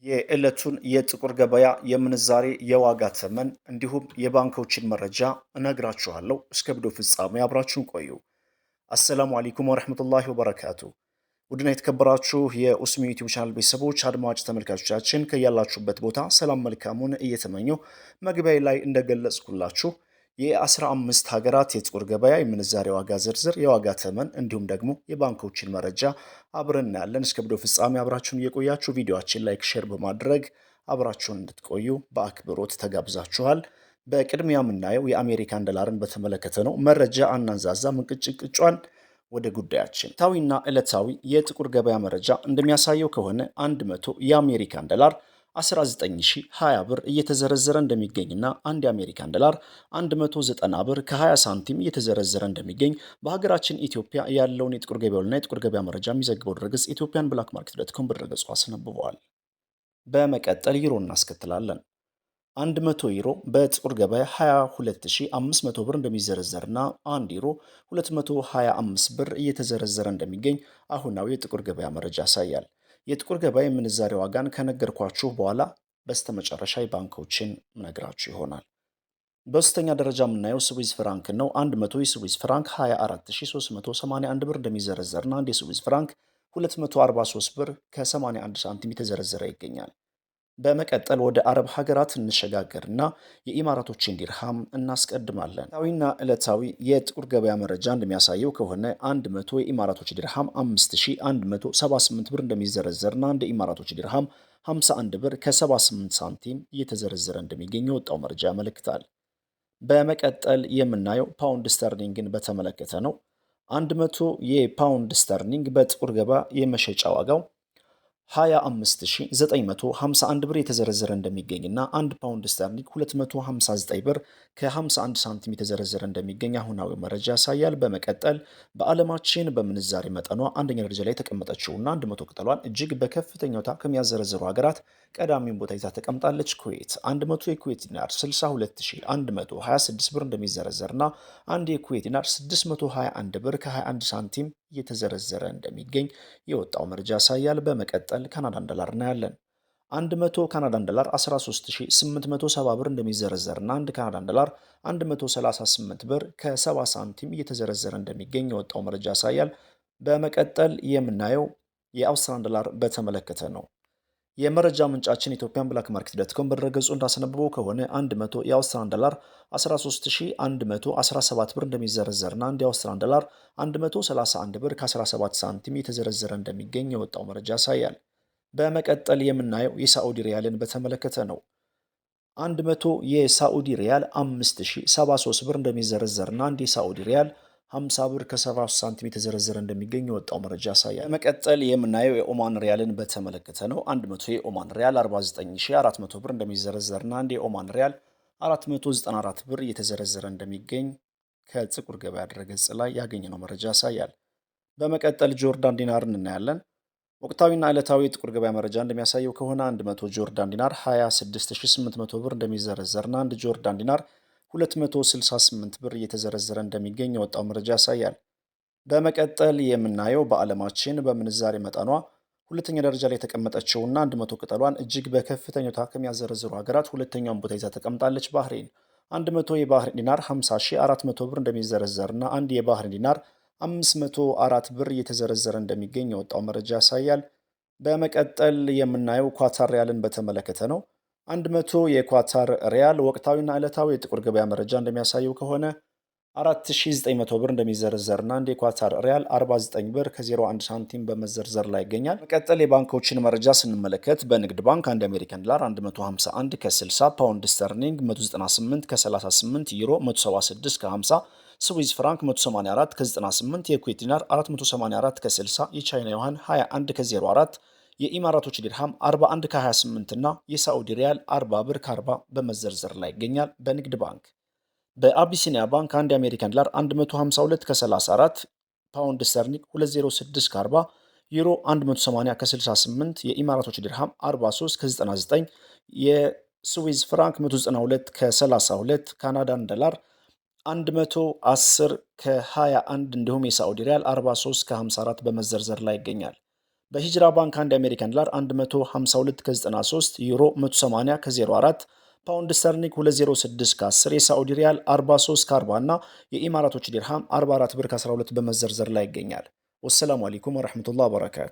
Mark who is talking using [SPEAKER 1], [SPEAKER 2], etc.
[SPEAKER 1] የዕለቱን የጥቁር ገበያ የምንዛሬ የዋጋ ተመን እንዲሁም የባንኮችን መረጃ እነግራችኋለሁ። እስከ ቪዲዮ ፍጻሜ አብራችሁን ቆዩ። አሰላሙ አለይኩም ወረህመቱላሂ ወበረካቱ። ውድና የተከበራችሁ የኡስሚ ዩቲዩብ ቻናል ቤተሰቦች አድማጭ ተመልካቾቻችን ከያላችሁበት ቦታ ሰላም መልካሙን እየተመኘሁ መግቢያ ላይ እንደገለጽኩላችሁ የ15 ሀገራት የጥቁር ገበያ የምንዛሬ ዋጋ ዝርዝር፣ የዋጋ ተመን እንዲሁም ደግሞ የባንኮችን መረጃ አብረን እናያለን። እስከ ቪዲዮ ፍጻሜ አብራችሁን እየቆያችሁ ቪዲዮአችን ላይክ፣ ሼር በማድረግ አብራችሁን እንድትቆዩ በአክብሮት ተጋብዛችኋል። በቅድሚያ የምናየው የአሜሪካን ዶላርን በተመለከተ ነው። መረጃ አናንዛዛ ምንቅጭቅጯን ወደ ጉዳያችን ታዊና ዕለታዊ የጥቁር ገበያ መረጃ እንደሚያሳየው ከሆነ 100 የአሜሪካን ዶላር 19020 ብር እየተዘረዘረ እንደሚገኝና አንድ የአሜሪካን ዶላር 190 ብር ከ20 ሳንቲም እየተዘረዘረ እንደሚገኝ በሀገራችን ኢትዮጵያ ያለውን የጥቁር ገበያውና የጥቁር ገበያ መረጃ የሚዘግበው ድረገጽ ኢትዮጵያን ብላክ ማርኬት ዶት ኮም በድረገጹ አስነብበዋል። በመቀጠል ዩሮ እናስከትላለን። 100 ዩሮ በጥቁር ገበያ 22500 ብር እንደሚዘረዘርና 1 ዩሮ 225 ብር እየተዘረዘረ እንደሚገኝ አሁናዊ የጥቁር ገበያ መረጃ ያሳያል። የጥቁር ገበያ የምንዛሬ ዋጋን ከነገርኳችሁ በኋላ በስተመጨረሻ የባንኮችን ነግራችሁ ይሆናል። በሶስተኛ ደረጃ የምናየው ስዊዝ ፍራንክ ነው። 100 የስዊዝ ፍራንክ 24381 ብር እንደሚዘረዘርና አንድ የስዊዝ ፍራንክ 243 ብር ከ81 ሳንቲም የተዘረዘረ ይገኛል። በመቀጠል ወደ አረብ ሀገራት እንሸጋገርና የኢማራቶችን ዲርሃም እናስቀድማለን። ታዊና ዕለታዊ የጥቁር ገበያ መረጃ እንደሚያሳየው ከሆነ 100 የኢማራቶች ዲርሃም 5178 ብር እንደሚዘረዘርና እንደ ኢማራቶች ዲርሃም 51 ብር ከ78 ሳንቲም እየተዘረዘረ እንደሚገኝ የወጣው መረጃ ያመለክታል። በመቀጠል የምናየው ፓውንድ ስተርሊንግን በተመለከተ ነው። 100 የፓውንድ ስተርሊንግ በጥቁር ገበያ የመሸጫ ዋጋው 25951 ብር የተዘረዘረ እንደሚገኝና 1 ፓውንድ ስተርሊንግ 259 ብር ከ51 ሳንቲም የተዘረዘረ እንደሚገኝ አሁናዊ መረጃ ያሳያል። በመቀጠል በዓለማችን በምንዛሬ መጠኗ አንደኛ ደረጃ ላይ የተቀመጠችውና 100 ቅጠሏን እጅግ በከፍተኛ ሁኔታ ከሚያዘረዝሩ ሀገራት ቀዳሚውን ቦታ ይዛ ተቀምጣለች። ኩዌት 100 የኩዌት ዲናር 62126 ብር እንደሚዘረዘርና አንድ የኩዌት ዲናር 621 ብር ከ21 ሳንቲም እየተዘረዘረ እንደሚገኝ የወጣው መረጃ ያሳያል። በመቀጠል ካናዳን ዶላር እናያለን። 100 ካናዳን ዶላር 13870 ብር እንደሚዘረዘርና አንድ ካናዳን ዶላር 138 ብር ከ70 ሳንቲም እየተዘረዘረ እንደሚገኝ የወጣው መረጃ ያሳያል። በመቀጠል የምናየው የአውስትራሊያን ዶላር በተመለከተ ነው። የመረጃ ምንጫችን ኢትዮጵያን ብላክ ማርኬት ዶት ኮም በድረገጹ እንዳስነበበው ከሆነ 100 የአውስትራሊያን ዶላር 13117 ብር እንደሚዘረዘርና አንድ የአውስትራሊያን ዶላር 131 ብር ከ17 ሳንቲም የተዘረዘረ እንደሚገኝ የወጣው መረጃ ያሳያል። በመቀጠል የምናየው የሳዑዲ ሪያልን በተመለከተ ነው። 100 የሳዑዲ ሪያል 5073 ብር እንደሚዘረዘርና አንድ የሳዑዲ ሪያል 50 ብር ከ70 ሳንቲም የተዘረዘረ እንደሚገኝ የወጣው መረጃ ያሳያል። በመቀጠል የምናየው የኦማን ሪያልን በተመለከተ ነው። 100 የኦማን ሪያል 49400 ብር እንደሚዘረዘርና አንድ የኦማን ሪያል 494 ብር እየተዘረዘረ እንደሚገኝ ከጥቁር ገበያ ድረገጽ ላይ ያገኘነው መረጃ ያሳያል። በመቀጠል ጆርዳን ዲናርን እናያለን። ወቅታዊና ዕለታዊ የጥቁር ገበያ መረጃ እንደሚያሳየው ከሆነ 100 ጆርዳን ዲናር 26800 ብር እንደሚዘረዘርና አንድ ጆርዳን ዲናር 268 ብር እየተዘረዘረ እንደሚገኝ የወጣው መረጃ ያሳያል። በመቀጠል የምናየው በዓለማችን በምንዛሬ መጠኗ ሁለተኛ ደረጃ ላይ የተቀመጠችውና 100 ቅጠሏን እጅግ በከፍተኛ ሁኔታ ከሚያዘረዝሩ ሀገራት ሁለተኛውን ቦታ ይዛ ተቀምጣለች ባህሬን። 100 የባህሬን ዲናር 50400 ብር እንደሚዘረዘርና አንድ የባህሬን ዲናር 504 ብር እየተዘረዘረ እንደሚገኝ የወጣው መረጃ ያሳያል። በመቀጠል የምናየው ኳታር ሪያልን በተመለከተ ነው። 100 የኳታር ሪያል ወቅታዊና ዕለታዊ የጥቁር ገበያ መረጃ እንደሚያሳየው ከሆነ 4900 ብር እንደሚዘረዘርና አንድ የኳታር ሪያል 49 ብር ከ01 ሳንቲም በመዘርዘር ላይ ይገኛል። መቀጠል የባንኮችን መረጃ ስንመለከት በንግድ ባንክ አንድ አሜሪካን ዶላር 151 ከ60፣ ፓውንድ ስተርሊንግ 198 ከ38፣ ዩሮ 176 ከ50፣ ስዊዝ ፍራንክ 184 ከ98፣ የኩዌት ዲናር 484 ከ60፣ የቻይና ዩዋን 21 ከ04፣ የኢማራቶች ዲርሃም 41 ከ28 እና የሳዑዲ ሪያል 40 ብር ከ40 በመዘርዘር ላይ ይገኛል። በንግድ ባንክ በአቢሲኒያ ባንክ አንድ የአሜሪካን ዶላር 152 ከ34፣ ፓውንድ ስተርሊንግ 206 ከ40፣ ዩሮ 180 ከ68፣ የኢማራቶች ዲርሃም 43 ከ99፣ የስዊዝ ፍራንክ 192 ከ32፣ ካናዳን ዶላር 110 ከ21 እንዲሁም የሳዑዲ ሪያል 43 ከ54 በመዘርዘር ላይ ይገኛል። በሂጅራ ባንክ አንድ የአሜሪካን ዶላር 152 ከ93፣ ዩሮ 180 ከ04፣ ፓውንድ ስተርሊንግ 206 ከ10፣ የሳዑዲ ሪያል 43 ከ40 እና የኢማራቶች ዲርሃም 44 ብር ከ12 በመዘርዘር ላይ ይገኛል። ወሰላሙ አለይኩም ወረሕመቱላህ ወበረካቱ።